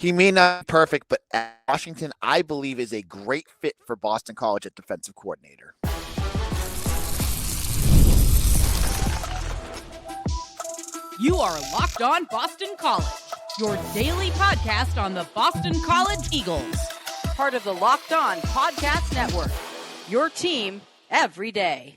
He may not be perfect, but at Washington, I believe, is a great fit for Boston College at defensive coordinator. You are Locked On Boston College, your daily podcast on the Boston College Eagles. Part of the Locked On Podcast Network, your team every day.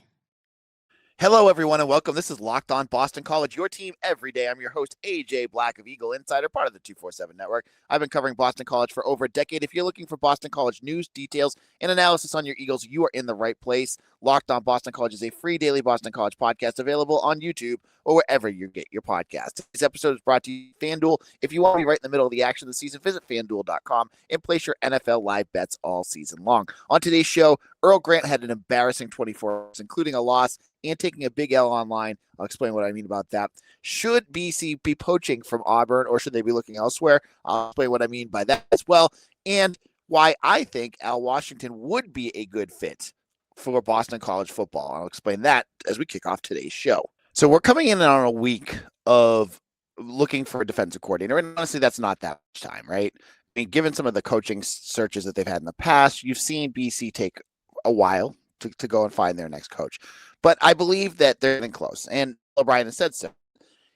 Hello, everyone, and welcome. This is Locked On Boston College, your team every day. I'm your host, AJ Black of Eagle Insider, part of the 247 Network. I've been covering Boston College for over a decade. If you're looking for Boston College news, details, and analysis on your Eagles, you are in the right place. Locked On Boston College is a free daily Boston College podcast available on YouTube or wherever you get your podcast. This episode is brought to you by FanDuel. If you want to be right in the middle of the action of the season, visit FanDuel.com and place your NFL live bets all season long. On today's show, Earl Grant had an embarrassing 24 hours, including a loss and taking a big L online. I'll explain what I mean about that. Should BC be poaching from Auburn, or should they be looking elsewhere? I'll explain what I mean by that as well, and why I think Al Washington would be a good fit for Boston College football. I'll explain that as we kick off today's show. So we're coming in on a week of looking for a defensive coordinator, and honestly, that's not that much time, right? I mean, given some of the coaching searches that they've had in the past, you've seen BC take a while to go and find their next coach. But I believe that they're getting close. And O'Brien has said so.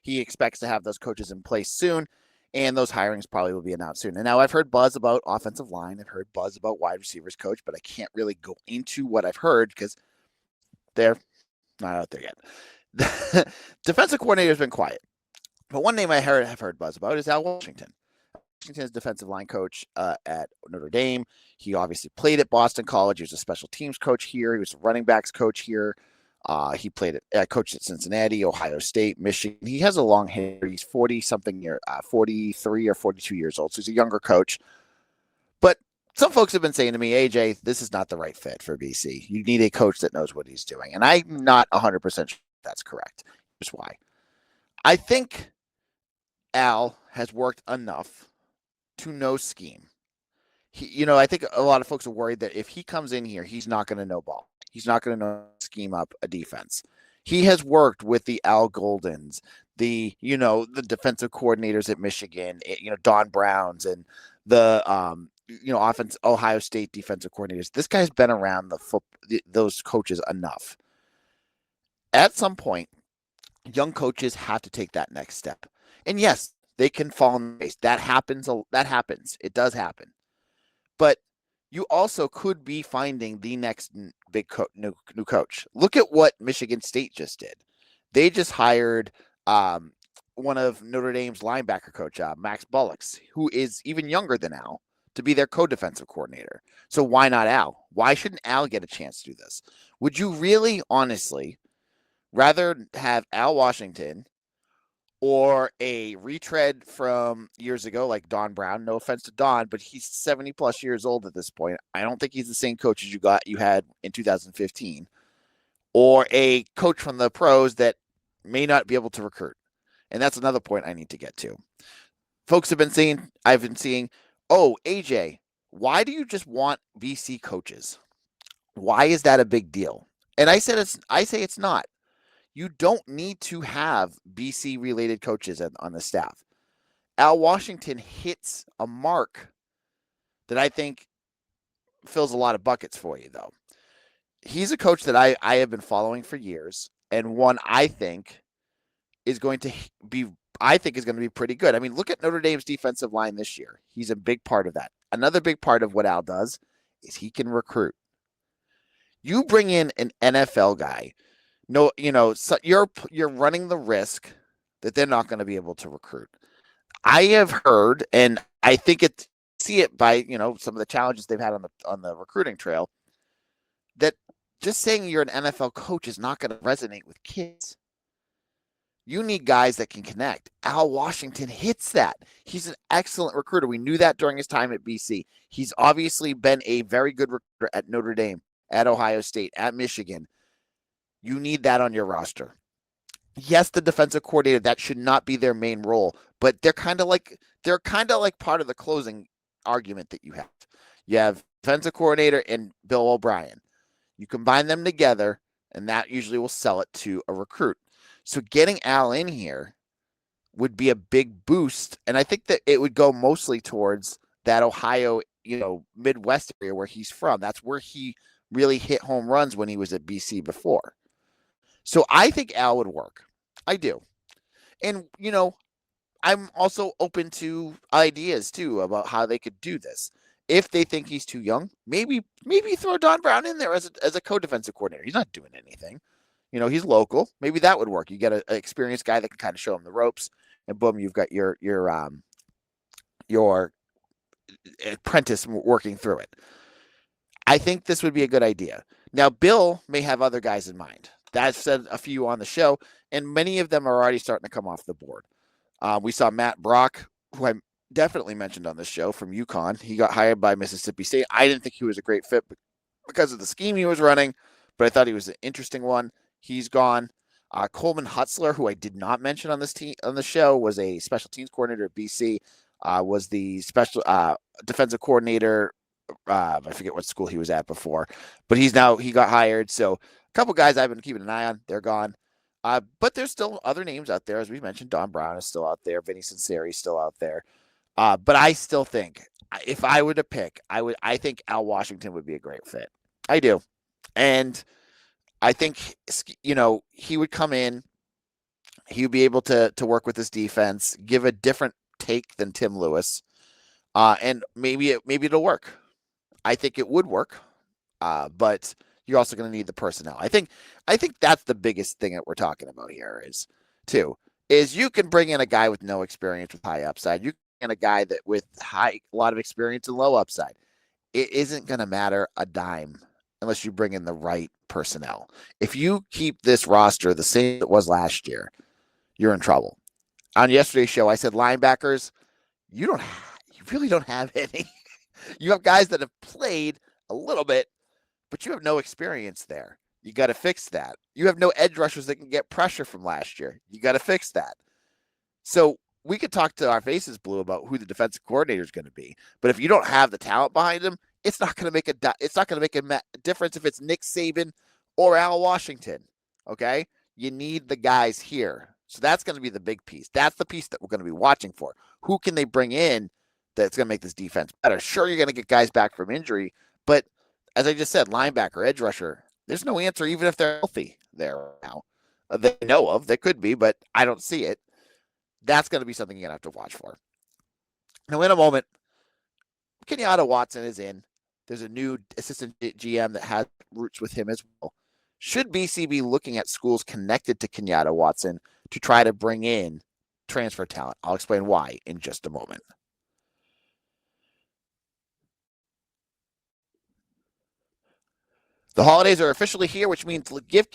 He expects to have those coaches in place soon, and those hirings probably will be announced soon. And now I've heard buzz about offensive line. I've heard buzz about wide receivers coach, but I can't really go into what I've heard because they're not out there yet. The defensive coordinator has been quiet. But one name I have heard buzz about is Al Washington. Washington's defensive line coach at Notre Dame. He obviously played at Boston College. He was a special teams coach here. He was a running backs coach here. He coached at Cincinnati, Ohio State, Michigan. He has a long hair. He's 40-something year, 43 or 42 years old. So he's a younger coach. But some folks have been saying to me, AJ, this is not the right fit for BC. You need a coach that knows what he's doing. And I'm not 100% sure that's correct. Here's why. I think Al has worked enough to know scheme. I think a lot of folks are worried that if he comes in here, he's not going to know ball. He's not going to know scheme up a defense. He has worked with the Al Goldens, the defensive coordinators at Michigan, Don Browns, and the Ohio State defensive coordinators. This guy's been around those coaches enough. At some point, young coaches have to take that next step. And yes, they can fall in the race. That happens. It does happen. But you also could be finding the next big new coach. Look at what Michigan State just did. They just hired one of Notre Dame's linebacker coach, Max Bullocks, who is even younger than Al, to be their co-defensive coordinator. So why not Al? Why shouldn't Al get a chance to do this? Would you really, honestly, rather have Al Washington or a retread from years ago like Don Brown? No offense to Don, but he's 70 plus years old at this point. I don't think he's the same coach as you had in 2015. Or a coach from the pros that may not be able to recruit. And that's another point I need to get to. Folks I've been seeing, oh, AJ, why do you just want BC coaches? Why is that a big deal? And I say it's not. You don't need to have BC-related coaches on the staff. Al Washington hits a mark that I think fills a lot of buckets for you, though. He's a coach that I have been following for years, and one I think is going to be pretty good. I mean, look at Notre Dame's defensive line this year. He's a big part of that. Another big part of what Al does is he can recruit. You bring in an NFL guy. No, so you're running the risk that they're not going to be able to recruit. I have heard, and I think see it by some of the challenges they've had on the recruiting trail, that just saying you're an NFL coach is not going to resonate with kids. You need guys that can connect. Al Washington hits that. He's an excellent recruiter. We knew that during his time at BC. He's obviously been a very good recruiter at Notre Dame, at Ohio State, at Michigan. You need that on your roster. Yes, the defensive coordinator, that should not be their main role, but they're kind of like part of the closing argument that you have. You have defensive coordinator and Bill O'Brien. You combine them together, and that usually will sell it to a recruit. So getting Al in here, would be a big boost. And I think that it would go mostly towards that Ohio, Midwest area where he's from. That's where he really hit home runs when he was at BC before. So I think Al would work. I do. And, I'm also open to ideas too about how they could do this. If they think he's too young, maybe throw Don Brown in there as a co-defensive coordinator. He's not doing anything. He's local. Maybe that would work. You get an experienced guy that can kind of show him the ropes, and boom, you've got your apprentice working through it. I think this would be a good idea. Now, Bill may have other guys in mind. I've said a few on the show, and many of them are already starting to come off the board. We saw Matt Brock, who I definitely mentioned on this show, from UConn. He got hired by Mississippi State. I didn't think he was a great fit because of the scheme he was running, but I thought he was an interesting one. He's gone. Coleman Hutzler, who I did not mention on the show, was a special teams coordinator at BC. Was the special defensive coordinator. I forget what school he was at before, but he got hired. So a couple guys I've been keeping an eye on, they're gone. But there's still other names out there. As we mentioned, Don Brown is still out there. Vinny Cincinnati is still out there. But I still think if I were to pick, I think Al Washington would be a great fit. I do. And I think, he would come in, he would be able to work with his defense, give a different take than Tim Lewis. And maybe it'll work. I think it would work. But you're also going to need the personnel. I think that's the biggest thing that we're talking about here is you can bring in a guy with no experience with high upside. You can bring in a guy that with a lot of experience and low upside. It isn't going to matter a dime unless you bring in the right personnel. If you keep this roster the same it was last year, you're in trouble. On yesterday's show, I said linebackers, you really don't have any. You have guys that have played a little bit, but you have no experience there. You got to fix that. You have no edge rushers that can get pressure from last year. You got to fix that. So we could talk to our faces blue about who the defensive coordinator is going to be, but if you don't have the talent behind him, it's not going to make a difference if it's Nick Saban or Al Washington. Okay, you need the guys here. So that's going to be the big piece. That's the piece that we're going to be watching for. Who can they bring in that's going to make this defense better? Sure, you're going to get guys back from injury, but as I just said, linebacker, edge rusher, there's no answer even if they're healthy there now. They know of. They could be, but I don't see it. That's going to be something you're going to have to watch for. Now, in a moment, Kenyatta Watson is in. There's a new assistant GM that has roots with him as well. Should BC be looking at schools connected to Kenyatta Watson to try to bring in transfer talent? I'll explain why in just a moment. The holidays are officially here, which means gift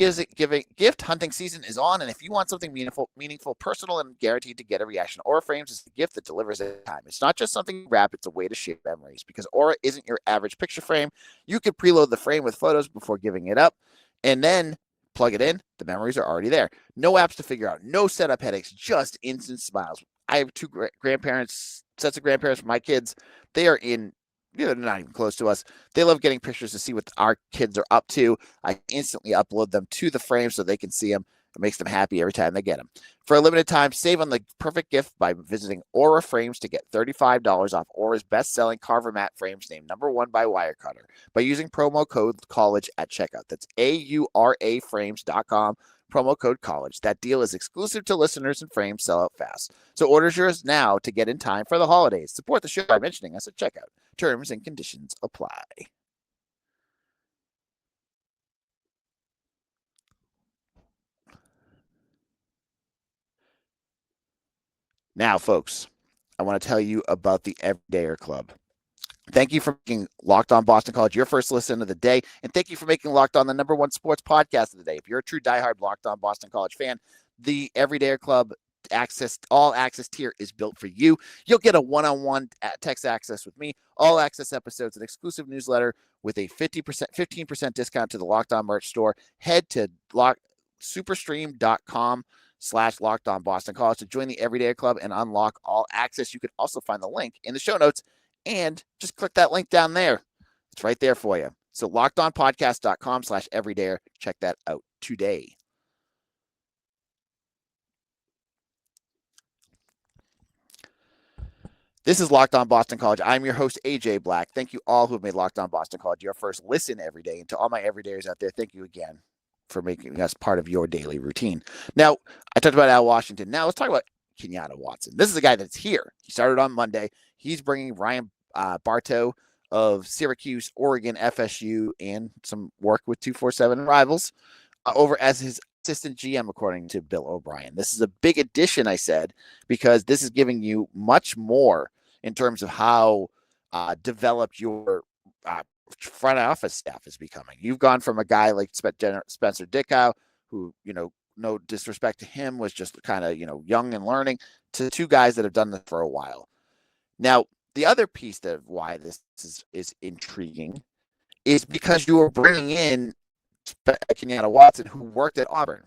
hunting season is on. And if you want something meaningful, personal, and guaranteed to get a reaction, Aura Frames is the gift that delivers every time. It's not just something you wrap, it's a way to share memories. Because Aura isn't your average picture frame. You could preload the frame with photos before giving it up, and then plug it in. The memories are already there. No apps to figure out, no setup headaches, just instant smiles. I have two sets of grandparents for my kids. They are in they're not even close to us. They love getting pictures to see what our kids are up to. I instantly upload them to the frame so they can see them. It makes them happy every time they get them. For a limited time, save on the perfect gift by visiting Aura Frames to get $35 off Aura's best-selling Carver mat frames named #1 by Wirecutter by using promo code COLLEGE at checkout. That's AURAFrames.com. Promo code COLLEGE. That deal is exclusive to listeners and frames sell out fast. So order yours now to get in time for the holidays. Support the show by mentioning us at checkout. Terms and conditions apply. Now, folks, I want to tell you about the Everydayer Club. Thank you for making Locked On Boston College your first listen of the day, and thank you for making Locked On the #1 sports podcast of the day. If you're a true diehard Locked On Boston College fan, the Everydayer Club all access tier is built for you. You'll get a one-on-one text access with me, all access episodes, an exclusive newsletter with a 15% discount to the Locked On merch store. Head to superstream.com/Locked On Boston College to join the Everydayer Club and unlock all access. You can also find the link in the show notes and just click that link down there. It's right there for you. So lockedonpodcast.com/everydayer. Check that out today. This is Locked On Boston College. I'm your host, AJ Black. Thank you all who have made Locked On Boston College your first listen every day. And to all my everydayers out there, thank you again for making us part of your daily routine. Now, I talked about Al Washington. Now, let's talk about Kenyatta Watson. This is a guy that's here. He started on Monday. He's bringing Ryan Bartow of Syracuse, Oregon, FSU, and some work with 247 rivals over as his assistant GM, according to Bill O'Brien. This is a big addition, I said, because this is giving you much more in terms of how developed your front office staff is becoming. You've gone from a guy like Spencer Dickow, who, no disrespect to him, was just kind of, young and learning, to two guys that have done this for a while. Now, the other piece of why this is intriguing is because you are bringing in Kenyatta Watson, who worked at Auburn.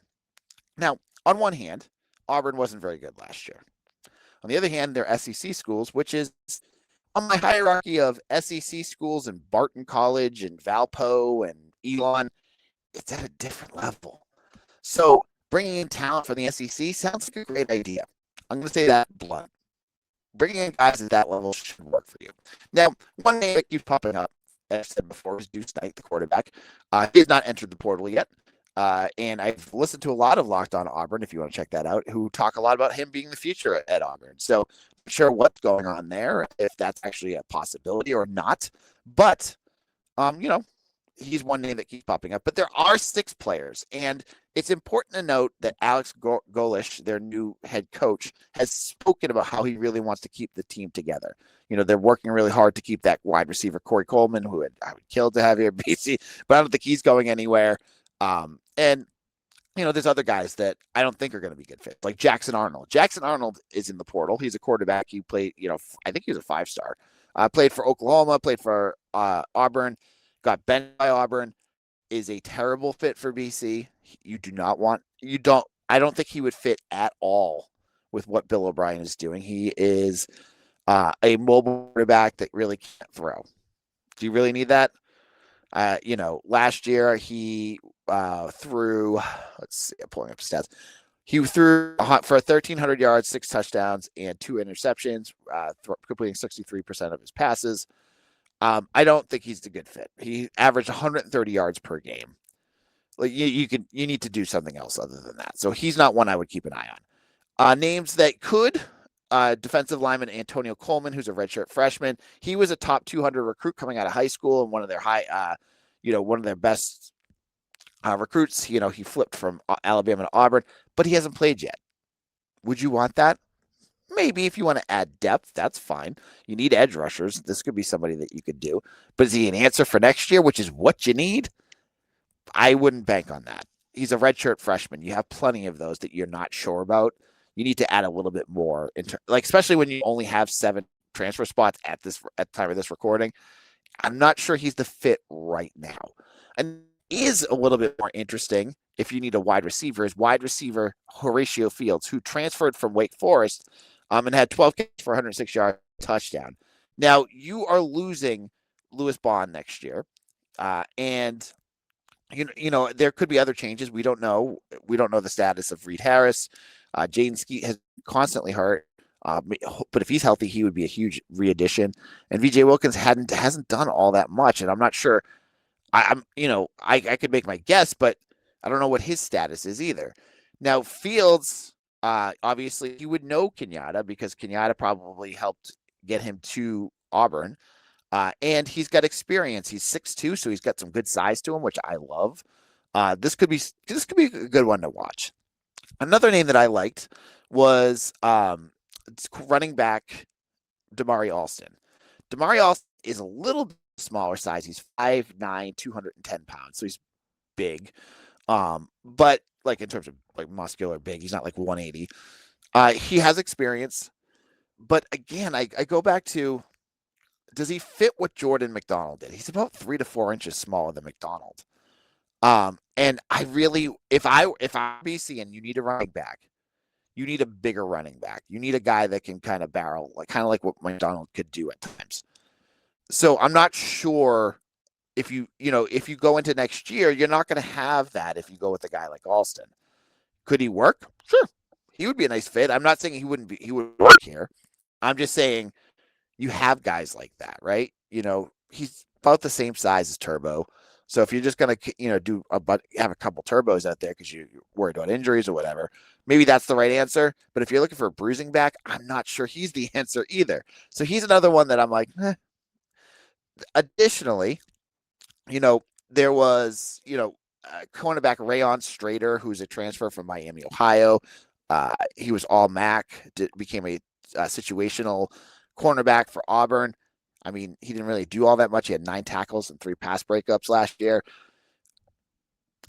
Now, on one hand, Auburn wasn't very good last year. On the other hand, they're SEC schools, which is on my hierarchy of SEC schools and Barton College and Valpo and Elon. It's at a different level. So bringing in talent from the SEC sounds like a great idea. I'm going to say that blunt. Bringing in guys at that level should work for you. Now, one name that keeps popping up, as I said before, is Deuce Knight, the quarterback. He has not entered the portal yet. And I've listened to a lot of Locked On Auburn, if you want to check that out, who talk a lot about him being the future at Auburn. So I'm sure what's going on there, if that's actually a possibility or not. But, he's one name that keeps popping up. But there are 6 players. And it's important to note that Alex Golish, their new head coach, has spoken about how he really wants to keep the team together. They're working really hard to keep that wide receiver, Corey Coleman, who I would kill to have here at BC, but I don't think he's going anywhere. And there's other guys that I don't think are going to be good fit, like Jackson Arnold. Jackson Arnold is in the portal. He's a quarterback. He played, I think he was a 5-star. Played for Oklahoma, played for Auburn, got benched by Auburn, is a terrible fit for BC. I don't think he would fit at all with what Bill O'Brien is doing. He is a mobile quarterback that really can't throw. Do you really need that? Last year he threw, let's see, I'm pulling up stats. He threw for 1,300 yards, 6 touchdowns, and 2 interceptions, completing 63% of his passes. I don't think he's a good fit. He averaged 130 yards per game. Like you need to do something else other than that. So he's not one I would keep an eye on. Names that could. Defensive lineman Antonio Coleman, who's a redshirt freshman. He was a top 200 recruit coming out of high school and one of their best recruits. He flipped from Alabama to Auburn, but he hasn't played yet. Would you want that? Maybe if you want to add depth, that's fine. You need edge rushers. This could be somebody that you could do. But is he an answer for next year, which is what you need? I wouldn't bank on that. He's a redshirt freshman. You have plenty of those that you're not sure about. You need to add a little bit more, especially when you only have 7 transfer spots at the time of this recording. I'm not sure he's the fit right now. And is a little bit more interesting if you need a wide receiver is wide receiver Horatio Fields, who transferred from Wake Forest and had 12 catches for 106 yards touchdown. Now you are losing Lewis Bond next year, and there could be other changes. We don't know. We don't know the status of Reed Harris. Jaden Skeet has constantly hurt, but if he's healthy, he would be a huge re-addition. And VJ Wilkins hasn't done all that much, and I'm not sure. I could make my guess, but I don't know what his status is either. Now Fields, obviously, you would know Kenyatta because Kenyatta probably helped get him to Auburn, and he's got experience. He's 6'2", so he's got some good size to him, which I love. This could be a good one to watch. Another name that I liked was running back Damari Alston. Damari Alston is a little bit smaller size. He's 5'9", 210 pounds, so he's big. But like in terms of like muscular big, he's not like 180. He has experience, but again, I go back to, does he fit what Jordan McDonald did? He's about 3 to 4 inches smaller than McDonald. And I really, if I'm BC and you need a running back, you need a bigger running back. You need a guy that can kind of barrel, kind of like what McDonald could do at times. So I'm not sure if you go into next year, you're not going to have that if you go with a guy like Alston. Could he work? Sure. He would be a nice fit. I'm not saying he would work here. I'm just saying you have guys like that, right? He's about the same size as Turbo. So if you're just going to, have a couple turbos out there because you're worried about injuries or whatever, maybe that's the right answer. But if you're looking for a bruising back, I'm not sure he's the answer either. So he's another one that I'm like, Additionally, there was, cornerback Rayon Strader, who's a transfer from Miami, Ohio. He was all MAC, became a situational cornerback for Auburn. I mean, he didn't really do all that much. He had 9 tackles and 3 pass breakups last year.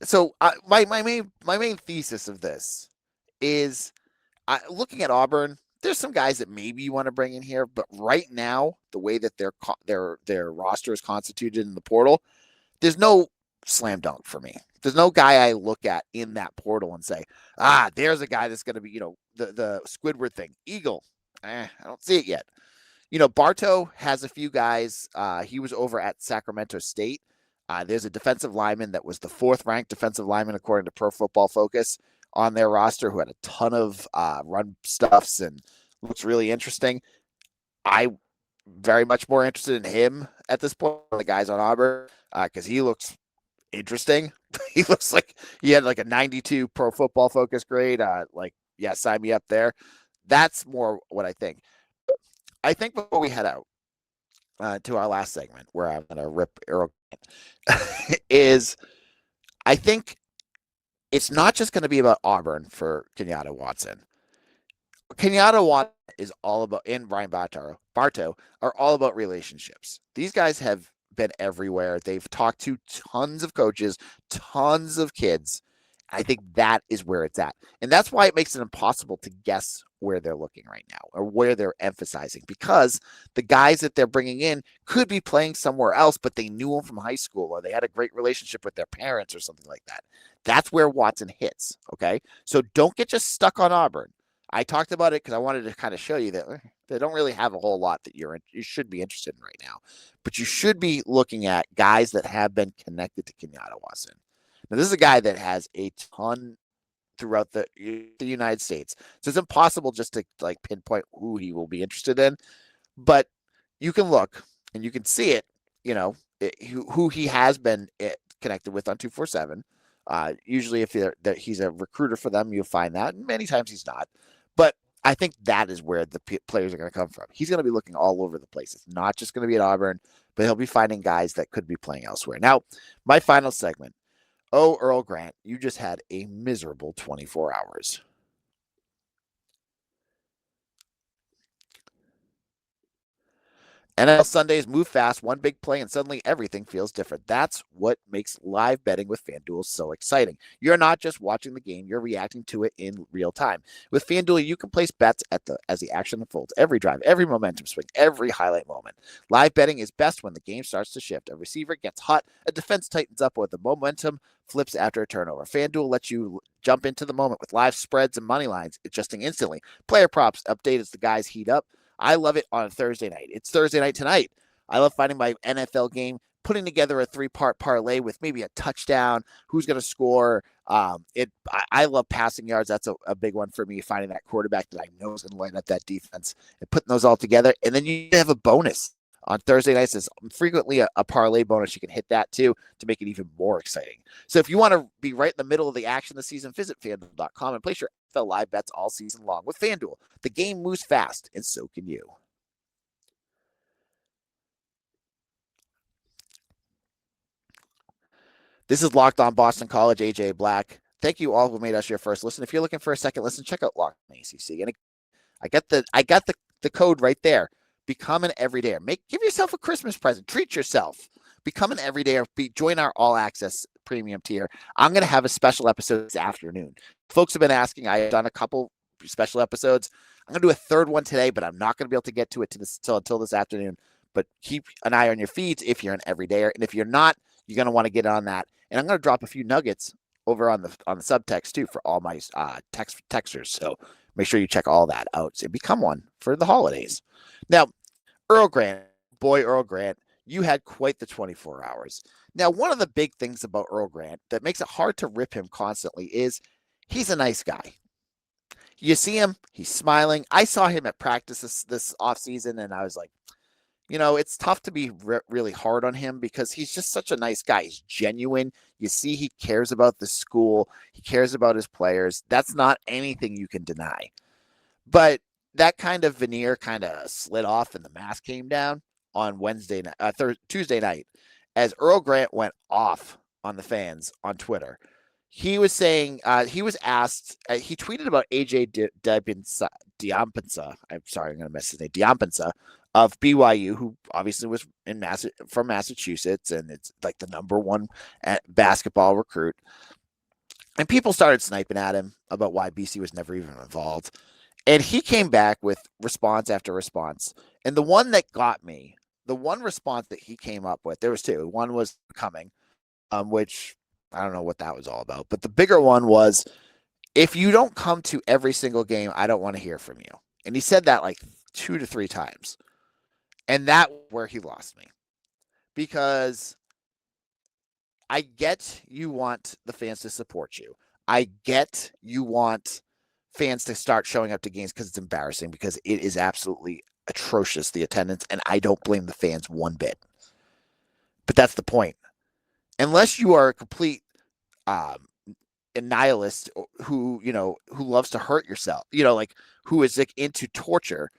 So my main thesis of this is looking at Auburn. There's some guys that maybe you want to bring in here, but right now, the way that their roster is constituted in the portal, there's no slam dunk for me. There's no guy I look at in that portal and say, there's a guy that's going to be, the Squidward thing. Eagle, I don't see it yet. Bartow has a few guys. He was over at Sacramento State. There's a defensive lineman that was the 4th ranked defensive lineman according to Pro Football Focus on their roster, who had a ton of run stuffs and looks really interesting. I very much more interested in him at this point than the guys on Auburn because he looks interesting. He looks like he had like a 92 Pro Football Focus grade. Sign me up there. That's more what I think. I think before we head out to our last segment, where I'm going to rip Earl, is I think it's not just going to be about Auburn for Kenyatta Watson. Kenyatta Watson is all about, and Brian Bartow are all about relationships. These guys have been everywhere. They've talked to tons of coaches, tons of kids. I think that is where it's at. And that's why it makes it impossible to guess where they're looking right now or where they're emphasizing, because the guys that they're bringing in could be playing somewhere else, but they knew them from high school or they had a great relationship with their parents or something like that. That's where Watson hits. Okay. So don't get just stuck on Auburn. I talked about it because I wanted to kind of show you that they don't really have a whole lot that you should be interested in right now, but you should be looking at guys that have been connected to Kenyatta Watson. Now, this is a guy that has a ton throughout the United States. So it's impossible just to pinpoint who he will be interested in, but you can look and you can see it, who he has been connected with on 247. Usually if he's a recruiter for them, you'll find that. Many times he's not, but I think that is where the players are going to come from. He's going to be looking all over the place. It's not just going to be at Auburn, but he'll be finding guys that could be playing elsewhere. Now, my final segment. Oh, Earl Grant, you just had a miserable 24 hours. NFL Sundays move fast, one big play, and suddenly everything feels different. That's what makes live betting with FanDuel so exciting. You're not just watching the game, you're reacting to it in real time. With FanDuel, you can place bets as the action unfolds. Every drive, every momentum swing, every highlight moment. Live betting is best when the game starts to shift. A receiver gets hot, a defense tightens up, or the momentum flips after a turnover. FanDuel lets you jump into the moment with live spreads and money lines, adjusting instantly. Player props update as the guys heat up. I love it on a Thursday night. It's Thursday night tonight. I love finding my NFL game, putting together a 3-part parlay with maybe a touchdown, who's going to score. I love passing yards. That's a big one for me, finding that quarterback that I know is going to line up that defense and putting those all together. And then you have a bonus on Thursday nights. There's frequently a parlay bonus. You can hit that too to make it even more exciting. So if you want to be right in the middle of the action this season, visit FanDuel.com and place your NFL live bets all season long. With FanDuel, the game moves fast, and so can you. This is Locked On Boston College, AJ Black. Thank you all who made us your first listen. If you're looking for a second listen, check out Locked On ACC. And I got the code right there. Become an everydayer. Give yourself a Christmas present. Treat yourself. Become an everydayer. Join our all access premium tier. I'm going to have a special episode this afternoon. Folks have been asking. I've done a couple special episodes. I'm going to do a third one today, but I'm not going to be able to get to it until this afternoon. But keep an eye on your feeds if you're an everydayer, and if you're not, you're going to want to get on that. And I'm going to drop a few nuggets over on the subtext too for all my texters. So make sure you check all that out and become one for the holidays. Now, Earl Grant, you had quite the 24 hours. Now, one of the big things about Earl Grant that makes it hard to rip him constantly is he's a nice guy. You see him, he's smiling. I saw him at practice this offseason, and I was like, it's tough to be really hard on him because he's just such a nice guy. He's genuine. You see, he cares about the school. He cares about his players. That's not anything you can deny. But that kind of veneer kind of slid off and the mask came down on Tuesday night as Earl Grant went off on the fans on Twitter. He was saying, he was asked, he tweeted about AJ Diampensa. I'm sorry, I'm going to mess his name. Diampensa of BYU, who obviously was from Massachusetts, and it's like the number one basketball recruit. And people started sniping at him about why BC was never even involved. And he came back with response after response. And the one that got me, the one response that he came up with, there was two. One was coming, which I don't know what that was all about. But the bigger one was, if you don't come to every single game, I don't want to hear from you. And he said that like 2 to 3 times. And that's where he lost me. Because I get you want the fans to support you. I get you want fans to start showing up to games because it's embarrassing, because it is absolutely atrocious, the attendance, and I don't blame the fans one bit. But that's the point. Unless you are a complete a nihilist who loves to hurt yourself, like who is like into torture,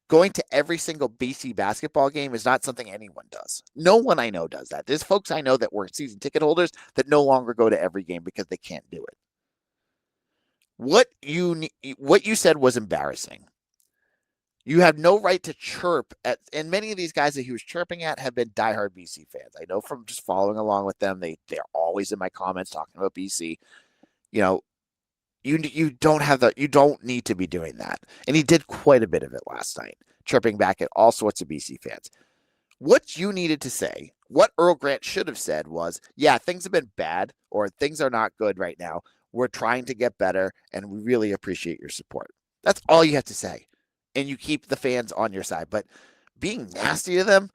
going to every single BC basketball game is not something anyone does. No one I know does that. There's folks I know that were season ticket holders that no longer go to every game because they can't do it. What you said was embarrassing. You have no right to chirp at, and many of these guys that he was chirping at have been diehard BC fans. I know from just following along with them. They're always in my comments talking about BC. You don't need to be doing that. And he did quite a bit of it last night, chirping back at all sorts of BC fans. What you needed to say, what Earl Grant should have said was, yeah, things have been bad, or things are not good right now. We're trying to get better, and we really appreciate your support. That's all you have to say. And you keep the fans on your side. But being nasty to them,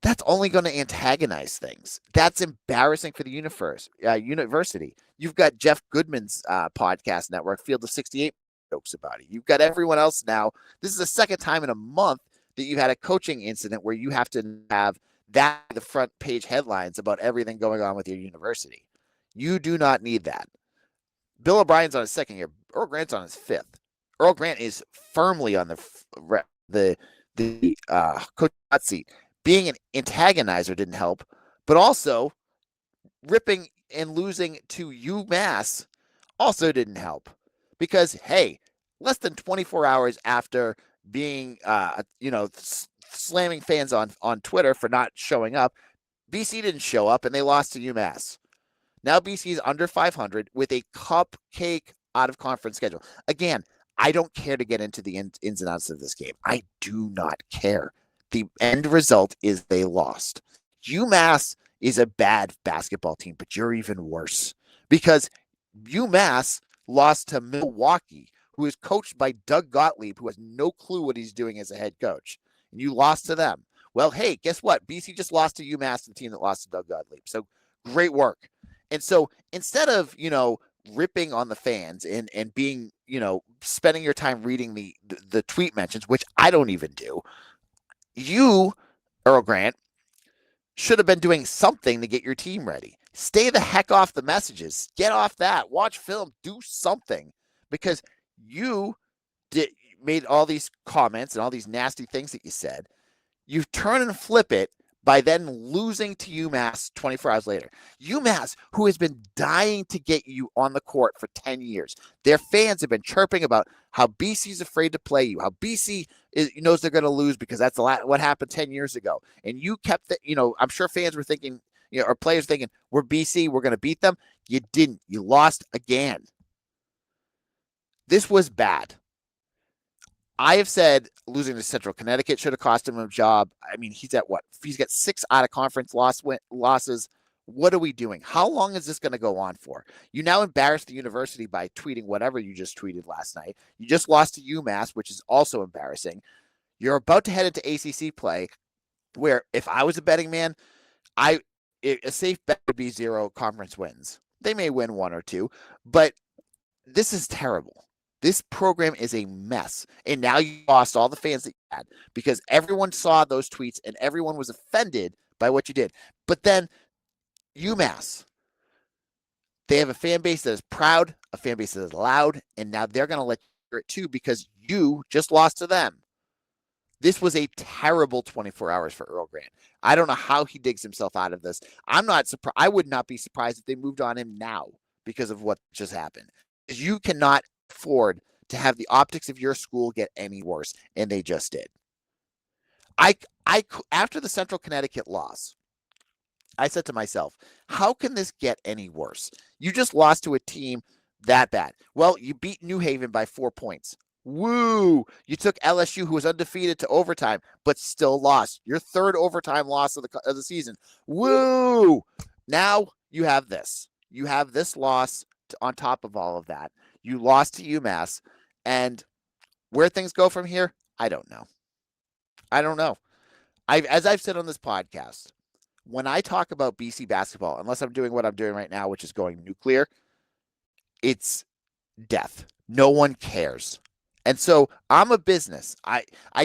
that's only going to antagonize things. That's embarrassing for the university. You've got Jeff Goodman's podcast network, Field of 68, jokes about it. You've got everyone else now. This is the second time in a month that you've had a coaching incident where you have to have that the front page headlines about everything going on with your university. You do not need that. Bill O'Brien's on his second year. Earl Grant's on his fifth. Earl Grant is firmly on the coach hot seat. Being an antagonizer didn't help, but also ripping and losing to UMass also didn't help, because hey, less than 24 hours after being slamming fans on Twitter for not showing up, BC didn't show up and they lost to UMass. Now BC is under 500 with a cupcake out of conference schedule. Again, I don't care to get into the ins and outs of this game. I do not care. The end result is they lost. UMass is a bad basketball team, but you're even worse, because UMass lost to Milwaukee, who is coached by Doug Gottlieb, who has no clue what he's doing as a head coach. And you lost to them. Well, hey, guess what? BC just lost to UMass, the team that lost to Doug Gottlieb. So great work. And so instead of, ripping on the fans and being, spending your time reading the tweet mentions, which I don't even do, you, Earl Grant, should have been doing something to get your team ready. Stay the heck off the messages. Get off that. Watch film. Do something, because you made all these comments and all these nasty things that you said. You turn and flip it by then losing to UMass 24 hours later. UMass, who has been dying to get you on the court for 10 years. Their fans have been chirping about how BC's afraid to play you, how BC knows they're going to lose because that's what happened 10 years ago. And you kept that, I'm sure fans were thinking, or players thinking, we're BC, we're going to beat them. You didn't. You lost again. This was bad. I have said losing to Central Connecticut should have cost him a job. I mean, he's at what? He's got 6 out of conference losses. What are we doing? How long is this going to go on for? You now embarrassed the university by tweeting whatever you just tweeted last night. You just lost to UMass, which is also embarrassing. You're about to head into ACC play, where if I was a betting man, a safe bet would be 0 conference wins. They may win 1 or 2, but this is terrible. This program is a mess. And now you lost all the fans that you had because everyone saw those tweets and everyone was offended by what you did. But then UMass, they have a fan base that is proud, a fan base that is loud, and now they're going to let you hear it too because you just lost to them. This was a terrible 24 hours for Earl Grant. I don't know how he digs himself out of this. I'm not surprised. I would not be surprised if they moved on him now because of what just happened. You cannot afford to have the optics of your school get any worse, and they just did. After the Central Connecticut loss, I said to myself, how can this get any worse? You just lost to a team that bad. Well, you beat New Haven by 4 points. Woo! You took LSU, who was undefeated, to overtime, but still lost. Your third overtime loss of the season. Woo! Now you have this. You have this loss on top of all of that. You lost to UMass, and where things go from here, I don't know. As I've said on this podcast, when I talk about BC basketball, unless I'm doing what I'm doing right now, which is going nuclear, it's death. No one cares. And so I'm a business. I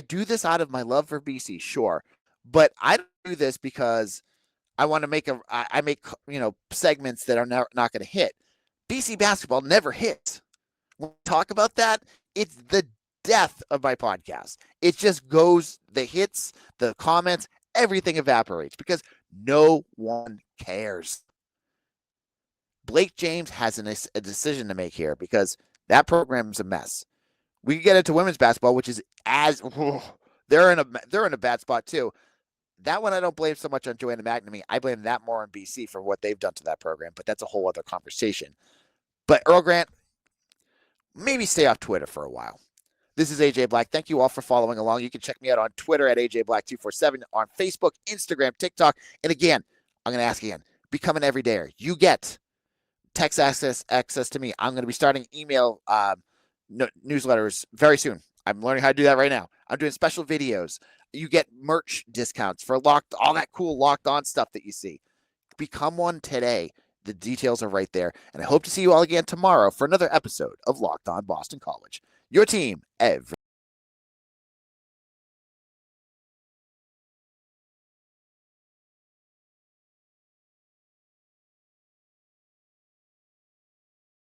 do this out of my love for BC, sure, but I don't do this because I want to make I make segments that are not going to hit. BC basketball never hits. When we talk about that, it's the death of my podcast. It just goes, the hits, the comments, everything evaporates because no one cares. Blake James has a decision to make here because that program's a mess. We can get into women's basketball, which is they're in a bad spot too. That one I don't blame so much on Joanna McNamee. I blame that more on BC for what they've done to that program, but that's a whole other conversation. But Earl Grant, maybe stay off Twitter for a while. This is AJ Black. Thank you all for following along. You can check me out on Twitter at AJ Black 247, on Facebook, Instagram, TikTok. And again, I'm going to ask again, become an everydayer. You get text access to me. I'm going to be starting email newsletters very soon. I'm learning how to do that right now. I'm doing special videos. You get merch discounts for all that cool Locked On stuff that you see. Become one today. The details are right there. And I hope to see you all again tomorrow for another episode of Locked On Boston College. Your team every